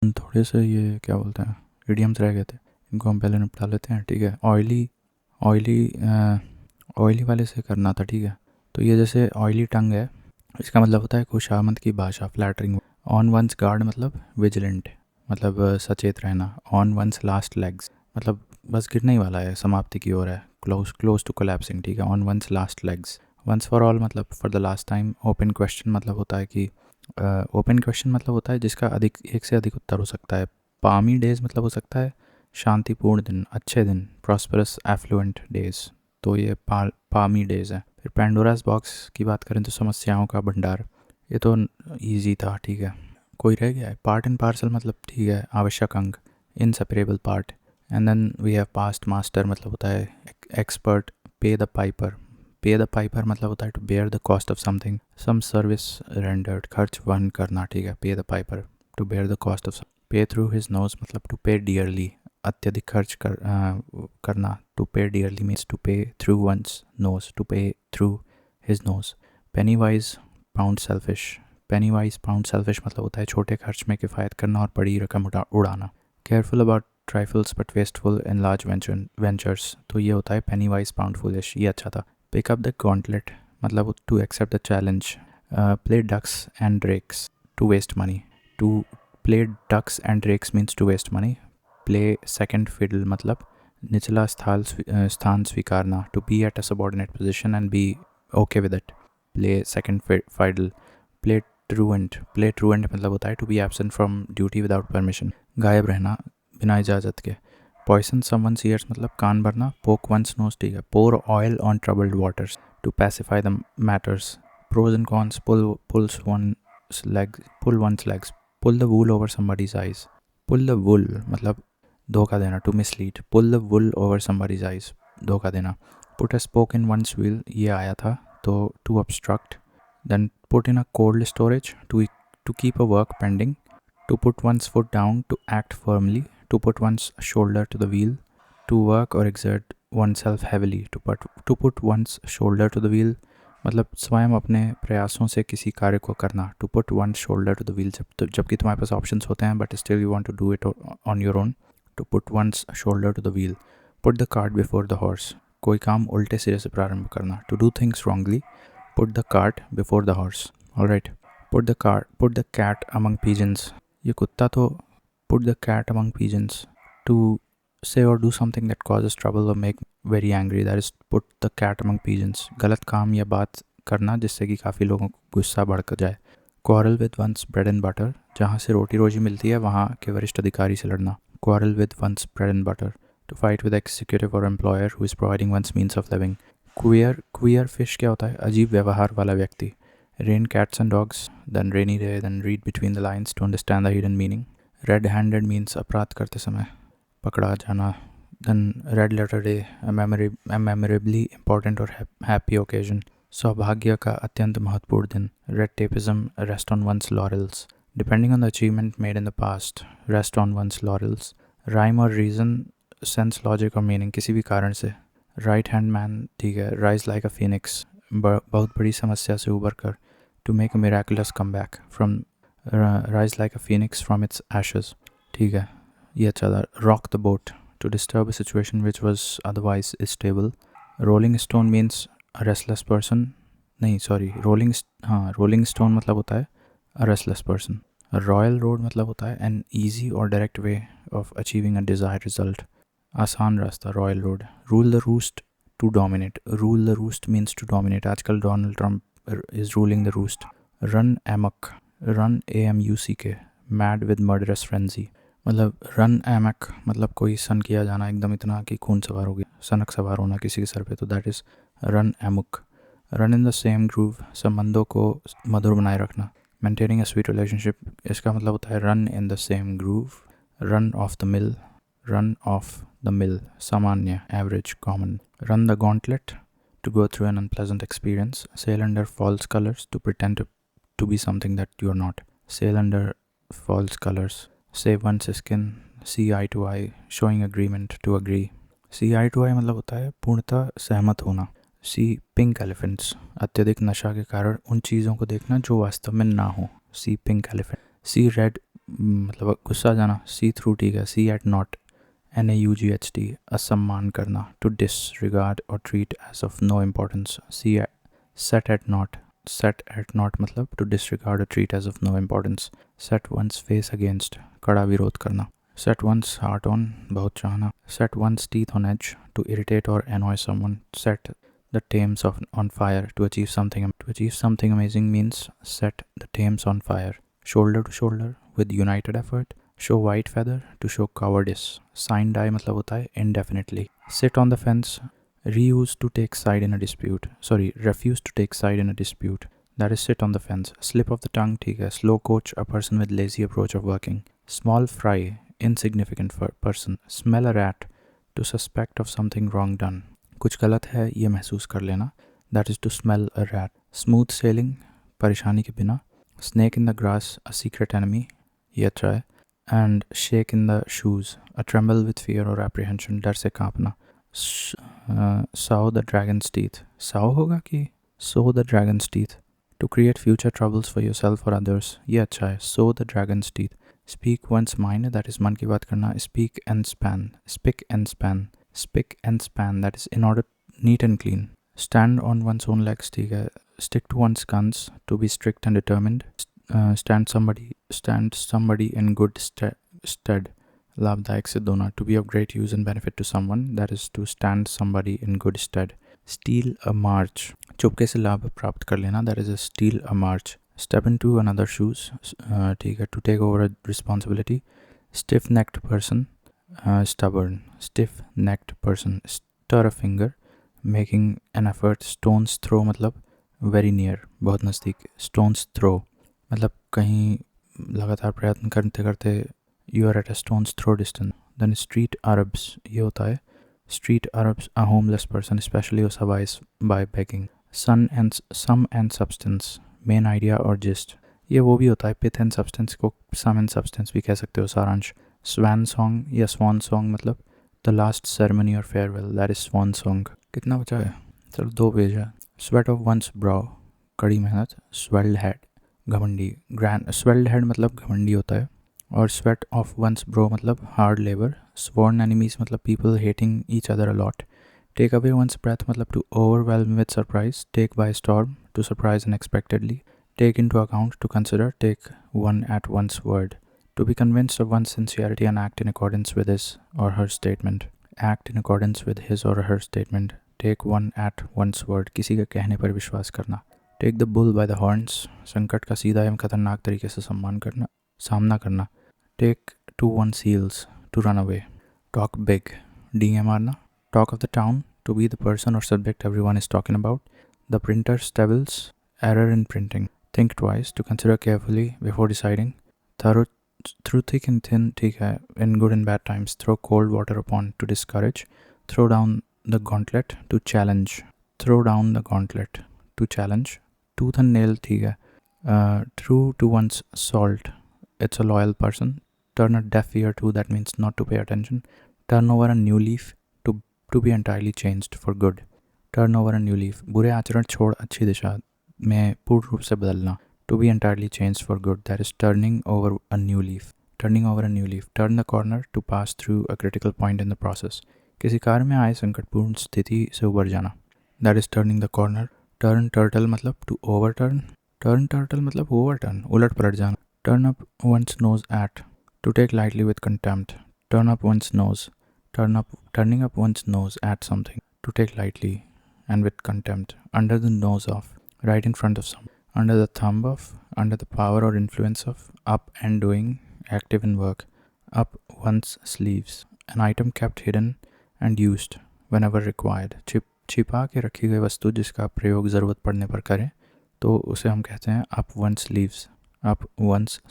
थोड़े से ये क्या बोलते हैं इडियम्स रह गए थे, इनको हम पहले निपटा लेते हैं। ठीक है, ऑयली ऑयली वाले से करना था। ठीक है, तो ये जैसे ऑयली टंग है, इसका मतलब होता है खुशामद की भाषा, फ्लैटरिंग। ऑन वंस गार्ड मतलब विजिलेंट, मतलब सचेत रहना। ऑन वंस लास्ट लेग्स मतलब बस गिरने ही वाला है, समाप्ति की ओर है, क्लोज टू कोलैप्सिंग। ठीक है, on one's last legs. Once for all मतलब for the last time. Open question मतलब होता है कि ओपन क्वेश्चन मतलब होता है जिसका एक से अधिक उत्तर हो सकता है। पामी डेज मतलब हो सकता है शांतिपूर्ण दिन, अच्छे दिन, प्रॉस्परस एफ्लुएंट डेज। तो ये पामी डेज है। फिर पेंडोरास बॉक्स की बात करें तो समस्याओं का भंडार, ये तो इजी था। ठीक है, कोई रह गया है? पार्ट एंड पार्सल मतलब ठीक है आवश्यक अंग, inseparable part. And then we have past master मतलब होता है expert. Pay the piper, pay the piper मतलब होता है to bear the cost of something, some service rendered, खर्च वहन करना। ठीक है, pay the piper to bear the cost of. Pay through his nose मतलब टू पे डियरली, अत्यधिक खर्च करना। To pay dearly means to pay through one's nose, to pay through his nose. Penny wise pound selfish, penny wise pound selfish मतलब होता है छोटे खर्च में किफ़ायत करना और बड़ी रकम उड़ाना। Careful about trifles but wasteful in large ventures, तो ये होता है पेनी वाइज पाउंड फुलिश, ये अच्छा था। पिक अप द गॉन्टलेट मतलब to accept the challenge. Play ducks and drakes to waste money, to play ducks and drakes means to waste money. Play second fiddle मतलब निचला स्थान स्वीकारना, to be at a subordinate position and be okay with it. Play second fiddle. Play truant, play truant मतलब होता है to be absent from duty without permission, गायब रहना बिना इजाज़त के। पॉइसन समवंस ईयर्स मतलब कान भरना। पोक वंस नोज, ठीक है, pour oil on troubled waters to pacify the matters. Pros and cons, pull one's legs, pull the wool over somebody's eyes. Pull the wool मतलब धोखा देना, to mislead. Pull the wool over somebody's eyes, धोखा देना। Put a spoke in one's wheel, ये आया था, तो to obstruct. Then put in a cold storage, to keep a work pending. To put one's foot down, to act firmly. To put one's shoulder to the wheel, to work or exert oneself heavily. To put one's shoulder to the wheel मतलब स्वयं अपने प्रयासों से किसी कार्य को करना। To put one's shoulder to the wheel जबकि तुम्हारे पास ऑप्शंस होते हैं but still you want to do it on your own. To put one's shoulder to the wheel. Put the cart before the horse, कोई काम उल्टे सिरे से प्रारंभ करना। To do things wrongly. Put the cart before the horse. Alright. Put the cat among pigeons, ये कुत्ता तो put the cat among pigeons, to say or do something that causes trouble or make very angry, that is put the cat among pigeons, गलत काम या बात करना जिससे कि काफ़ी लोगों को गुस्सा बढ़ कर जाए। quarrel with one's bread and butter, जहाँ से रोटी रोजी मिलती है वहाँ के वरिष्ठ अधिकारी से लड़ना। quarrel with one's bread and butter, to fight with executive or employer who is providing one's means of living। queer fish क्या होता है? अजीब व्यवहार वाला व्यक्ति। rain cats and dogs, then rainy day, then read between the lines to understand the hidden meaning। red handed means अपराध करते समय पकड़ा जाना। then red letter day, a memorably important or happy occasion, सौभाग्य का अत्यंत महत्वपूर्ण दिन। red tapeism, rest on one's laurels, depending on the achievement made in the past, rest on one's laurels। rhyme or reason, sense logic or meaning, किसी भी कारण से। right hand man, ठीक है, rise like a phoenix, बहुत बड़ी समस्या से उबर कर। to make a miraculous comeback, from rise like a phoenix from its ashes, ठीक है, ये अच्छा था। rock the boat, to disturb a situation which was otherwise stable। rolling stone means a restless person, नहीं सॉरी rolling stone मतलब होता है a restless person। royal road मतलब होता है an easy or direct way of achieving a desired result, आसान रास्ता, royal road. Rule the roost, to dominate, rule the roost means to dominate, आजकल Donald Trump is ruling the roost. Run amuck, run AMUCK, mad with murderous frenzy, मतलब run amuck मतलब कोई सन किया जाना एकदम इतना कि खून सवार हो गया, सनक सवार होना किसी के सर पे, तो that is run amuck. Run in the same groove, संबंधों को मधुर बनाए रखना। मेंटेनिंग अ स्वीट रिलेशनशिप, इसका मतलब होता है run in the same groove. Run of the mill, run off the mill, samanya, average, common। run the gauntlet, to go through an unpleasant experience। sail under false colors, to pretend to be something that you are not। sail under false colors, save one's skin, see eye to eye, showing agreement, to agree। see eye to eye मतलब होता है पूर्णतः सहमत होना। see pink elephants, अत्यधिक नशा के कारण उन चीज़ों को देखना जो वास्तव में ना हो। see pink elephant। see red मतलब गुस्सा जाना, सी थ्रू ठीक है, सी एट नॉट, NAUGHT, असम्मान करना, टू डिसरिगार्ड और treat as of no importance, see set at naught, set at naught मतलब टू डिसरिगार्ड और treat as of no importance, set one's face against, कड़ा विरोध करना, set one's heart on, बहुत चाहना, set one's teeth on edge, to irritate or annoy someone, set the Thames on fire, to achieve something amazing means set the Thames on fire, shoulder to shoulder with united effort, show white feather, to show cowardice, sign die मतलब होता है indefinitely, sit on the fence, refuse to take side in a dispute, that is sit on the fence, slip of the tongue ठीक है, slow coach, a person with lazy approach of working, small fry, insignificant person, smell a rat, to suspect of something wrong done, कुछ गलत है ये महसूस कर लेना, that is to smell a rat, smooth sailing, परेशानी के बिना, snake in the grass, a secret enemy, ये अच्छा है, and shake in the shoes, a tremble with fear or apprehension, डर से कांपना, sow the dragon's teeth, sow होगा कि sow the dragon's teeth, to create future troubles for yourself or others, ये अच्छा है, sow the dragon's teeth, speak one's mind, that is मन की बात करना, speak and span, spick and span, that is in order, neat and clean, stand on one's own legs ठीक है, stick to one's guns, to be strict and determined, stand somebody in good stead, लाभदायक सिद्ध होना, to be of great use and benefit to someone, that is to stand somebody in good stead, steal a march, चुपके से लाभ प्राप्त कर लेना, that is a steal a march, step into another shoes ठीक है, to take over a responsibility, stiff necked person, stubborn, stiff necked person, stir a finger, making an effort, stone's throw मतलब very near, बहुत नज़दीक, stone's throw मतलब कहीं लगातार प्रयत्न करते करते you are at a stone's throw distance, then street Arabs, ये होता है street Arabs, a homeless person especially who survives by begging, sum and substance, main idea और जिस्ट, ये वो भी होता है, पिथ एंड सब्सटेंस को सम एंड सब्सटेंस भी कह सकते हो, सारांश, स्वान सॉन्ग या स्वान सॉन्ग मतलब द लास्ट सेरेमनी और farewell, that is swan song. कितना बचा है, चलो 2 पेज है। स्वेट ऑफ वंस ब्राउ, कड़ी मेहनत, स्वेल्ड हेड, घमंडी, ग्रैंड, स्वेल्ड हेड मतलब घमंडी होता है, और स्वेट ऑफ वंस ब्रो मतलब हार्ड लेबर, स्वॉर्न एनिमीज मतलब people hating each other a lot, take away one's breath मतलब to overwhelm with surprise, take by storm to surprise unexpectedly, take into account, to consider, take one at one's word, to be convinced of one's sincerity and act in accordance with his or her statement, act in accordance with his or her statement, take one at one's word, किसी के कहने पर विश्वास करना, take the bull by the horns, संकट का सीधा एवं खतरनाक तरीके से सामना करना, take to one's heels, to run away, talk big, डींगे मारना, talk of the town, to be the person or subject everyone is talking about, the printer's devils, error in printing, think twice, to consider carefully before deciding, through thick and thin ठीक है, in good and bad times, throw cold water upon, to discourage, throw down the gauntlet, to challenge, tooth and nail ठीक है, true to one's salt, it's a loyal person, turn a deaf ear to, that means not to pay attention, turn over a new leaf, to be entirely changed for good, turn over a new leaf, बुरे आचरण छोड़ अच्छी दिशा में पूर्ण रूप से बदलना, to be entirely change for good, that is turning over a new leaf, turn the corner, to pass through a critical point in the process, किसी कार्य में आए संकटपूर्ण स्थिति से उबर जाना, that is turning the corner, turn turtle मतलब टू ओवरटर्न, उलट पलट जाना, turn up one's nose at, to take lightly with contempt, turn up one's nose, turning up one's nose eight something, to take lightly and with contempt, under the nose of, right in front of some, under the thumb of, under the power or influence of, up and doing, active in work, up one's sleeves, an item kept hidden and used whenever required, छिपा के रखी गई वस्तु जिसका प्रयोग ज़रूरत पड़ने पर करें तो उसे हम कहते हैं up one's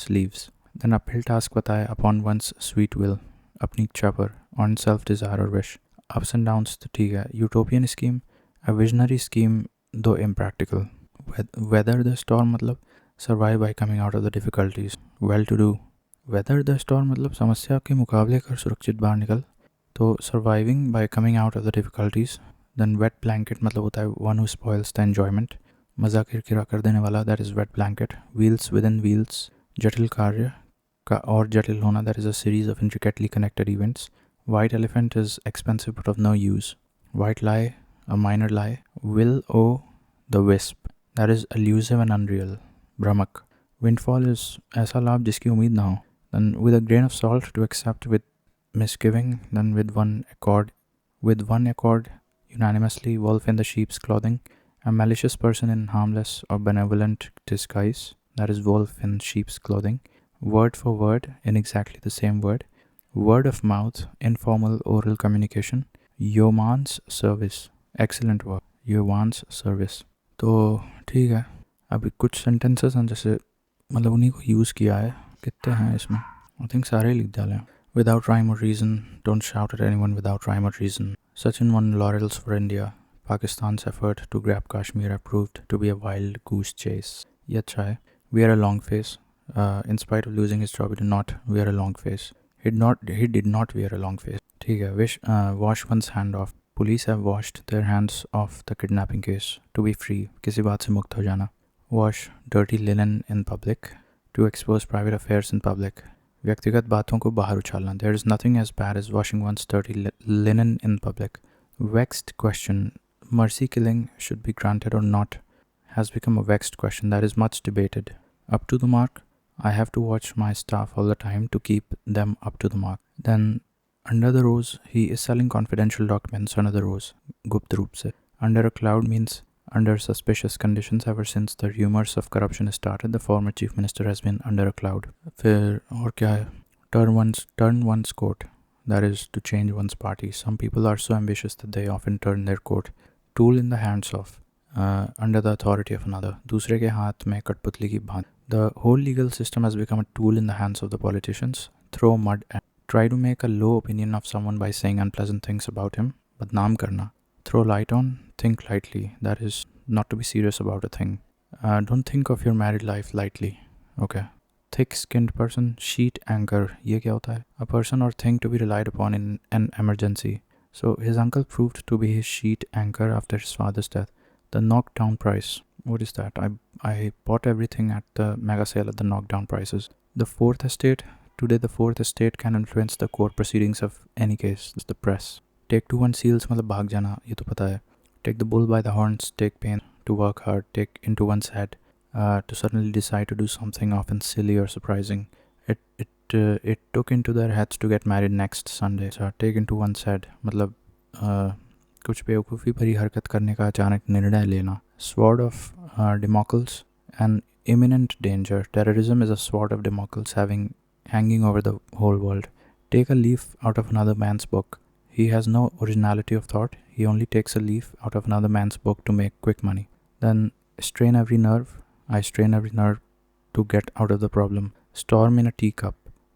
sleeves, then uphill task बताए, upon one's sweet will, अपनी इच्छा पर, on self desire or wish, ups and downs तो ठीक है, utopian scheme, a visionary scheme though impractical, weather the storm मतलब survive by coming out of the difficulties, well to do, weather the storm मतलब समस्या के मुकाबले कर सुरक्षित बाहर निकल, तो surviving by coming out of the difficulties, then wet blanket मतलब होता है one who spoils the enjoyment, मज़ा किरकिरा कर देने वाला, that is wet blanket, wheels within wheels, जटिल कार्य, का और जटिल होना, that is a series of intricately connected events. White elephant is expensive but of no use. White lie, a minor lie. Will o the wisp, that is elusive and unreal. Brahmak. Windfall is ऐसा लाभ जिसकी उम्मीद ना हो. Then with a grain of salt to accept with misgiving, then with one accord unanimously. Wolf in the sheep's clothing, a malicious person in harmless or benevolent disguise, that is wolf in sheep's clothing. Word for word in exactly the same word. Word of mouth, informal oral communication. Yeoman's service, excellent work. Yeoman's service. तो ठीक है, अभी कुछ sentences हैं जैसे मतलब उन्हीं को यूज़ किया है. कितने हैं इसमें? आई थिंक सारे ही लिख डाले हैं. Without rhyme or reason, don't shout at anyone without rhyme or reason. Sachin won laurels for India. Pakistan's effort to grab Kashmir proved to be a wild goose chase. ये अच्छा है. Wear a long face. In spite of losing his job, he did not wear a long face. He did not wear a long face. ठीक है. Wash one's hand off. Police have washed their hands off the kidnapping case. To be free, किसी बात से मुक्त हो जाना. Wash dirty linen in public. To expose private affairs in public. व्यक्तिगत बातों को बाहर उछालना. There is nothing as bad as washing one's dirty linen in public. Vexed question. Mercy killing should be granted or not has become a vexed question that is much debated. Up to the mark. I have to watch my staff all the time to keep them up to the mark. Then under the rose, he is selling confidential documents under the rose. Gupt roop se. Under a cloud means under suspicious conditions. Ever since the rumors of corruption started, the former chief minister has been under a cloud. फिर और क्या है? Turn one's coat, that is to change one's party. Some people are so ambitious that they often turn their coat. Tool in the hands of, under the authority of another. दूसरे के हाथ में कठपुतली की भांति. The whole legal system has become a tool in the hands of the politicians. Throw mud at. Try to make a low opinion of someone by saying unpleasant things about him. बदनाम करना. Throw light on, think lightly, that is not to be serious about a thing. Don't think of your married life lightly. Okay. Thick-skinned person, sheet anchor, ये क्या होता है? A person or thing to be relied upon in an emergency. So his uncle proved to be his sheet anchor after his father's death. The knockdown price, what is that? I bought everything at the mega sale at the knockdown prices. The fourth estate, today the fourth estate can influence the court proceedings of any case. It's the press. Take to one's heels मतलब भाग जाना, ये तो पता है. Take the bull by the horns, take pain to work hard, take into one's head, to suddenly decide to do something often silly or surprising. It took into their heads to get married next Sunday. So take into one's head मतलब कुछ बेवकूफ़ी भरी हरकत करने का अचानक निर्णय लेना. Sword of Damocles, an imminent danger. Terrorism is a sword of Damocles hanging over the whole world. Take a leaf out of another man's book. He has no originality of thought. He only takes a leaf out of another man's book to make quick money. Then strain every nerve. I strain every nerve to get out of the problem. Storm in a teacup.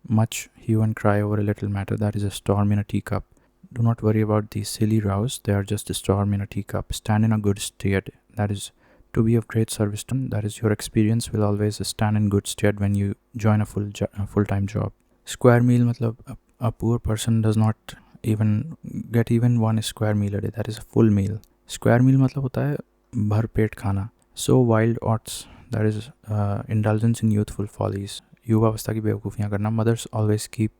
Much hue and cry over a little matter. That is a storm in a teacup. Do not worry about these silly rows. They are just a storm in a teacup. Stand in a good stead. That is to be of great service to them. That is your experience will always stand in good stead when you join a full-time job. Square meal मतलब a poor person does not get even one square meal a day. That is a full meal. Square meal मतलब होता है भर पेट खाना. So wild oats, that is indulgence in youthful follies. युवावस्था की बेवकूफ़ियाँ करना. Mothers always keep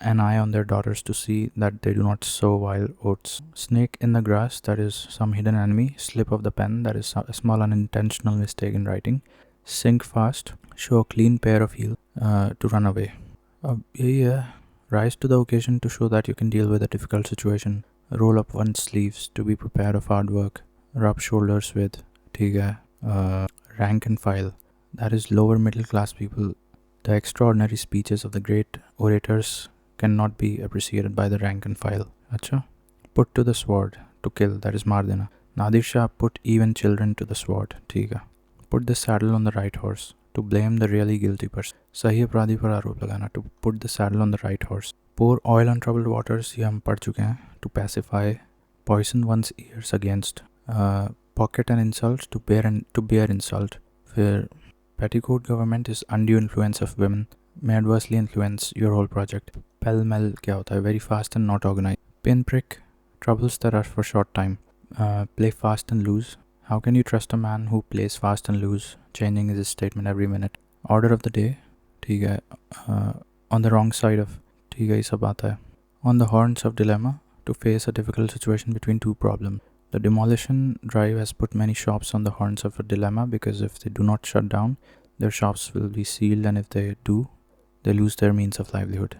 an eye on their daughters to see that they do not sow wild oats. Snake in the grass, that is some hidden enemy. Slip of the pen, that is a small unintentional mistake in writing. Sink fast, show a clean pair of heels to run away. अब यही है. Rise to the occasion to show that you can deal with a difficult situation. Roll up one's sleeves to be prepared of hard work. Rub shoulders with, ठीक है. Rank and file, that is lower middle class people. The extraordinary speeches of the great orators cannot be appreciated by the rank and file. अच्छा. Put to the sword, to kill, that is मार देना. Nadir Shah put even children to the sword. ठीक है. Put the saddle on the right horse, to blame the really guilty person. सही अपराधी पर आरोप लगाना. To put the saddle on the right horse. Pour oil on troubled waters, ये हम पढ़ चुके हैं. To pacify. Poison one's ears against. Pocket an insult, to bear insult. फिर petticoat government is undue influence of women may adversely influence your whole project. Pell-mell क्या होता है? Very fast and not organized. Pinprick, troubles that are for short time. Play fast and lose. How can you trust a man who plays fast and lose, changing his statement every minute? Order of the day, ठीक है. on the wrong side of, ठीक है ये सब आता है. On the horns of dilemma, to face a difficult situation between two problems. The demolition drive has put many shops on the horns of a dilemma because if they do not shut down, their shops will be sealed, and if they do, they lose their means of livelihood.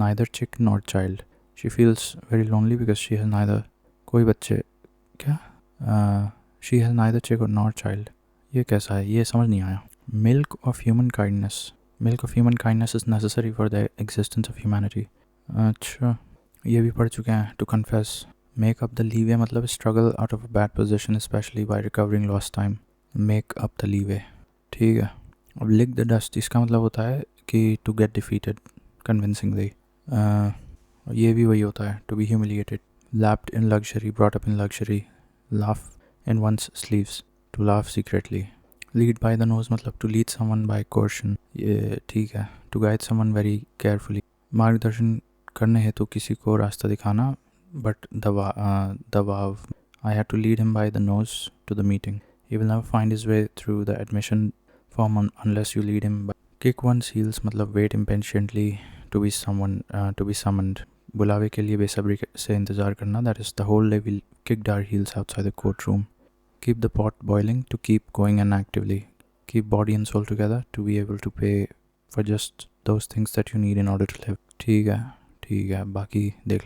Neither chick nor child. She feels very lonely because she has neither कोई बच्चे क्या she has neither chick or nor child. ये कैसा है, ये समझ नहीं आया. Milk of human kindness. Milk of human kindness is necessary for the existence of humanity. अच्छा ये भी पढ़ चुके हैं. To confess. Make up the leeway मतलब struggle out of a bad position especially by recovering lost time. Make up the leeway. ठीक है. अब lick the dust इसका मतलब होता है कि to get defeated convincingly. ये भी वही होता है to be humiliated. Lapped in luxury, brought up in luxury. Laugh in one's sleeves, to laugh secretly. Lead by the nose मतलब to lead someone by caution. ये ठीक है. To guide someone very carefully. मार्गदर्शन करने हेतु किसी को रास्ता दिखाना. But दबाव. I had to lead him by the nose to the meeting. He will never find his way through the admission form unless you lead him by. Kick one's heels मतलब wait impatiently to be summoned. बुलावे के लिए बेसब्री से इंतज़ार करना. That is the whole day we kicked our heels outside the courtroom. Keep the pot boiling, to keep going and actively. Keep body and soul together, to be able to pay for just those things that you need in order to live. ठीक है बाकी देख लेंगे.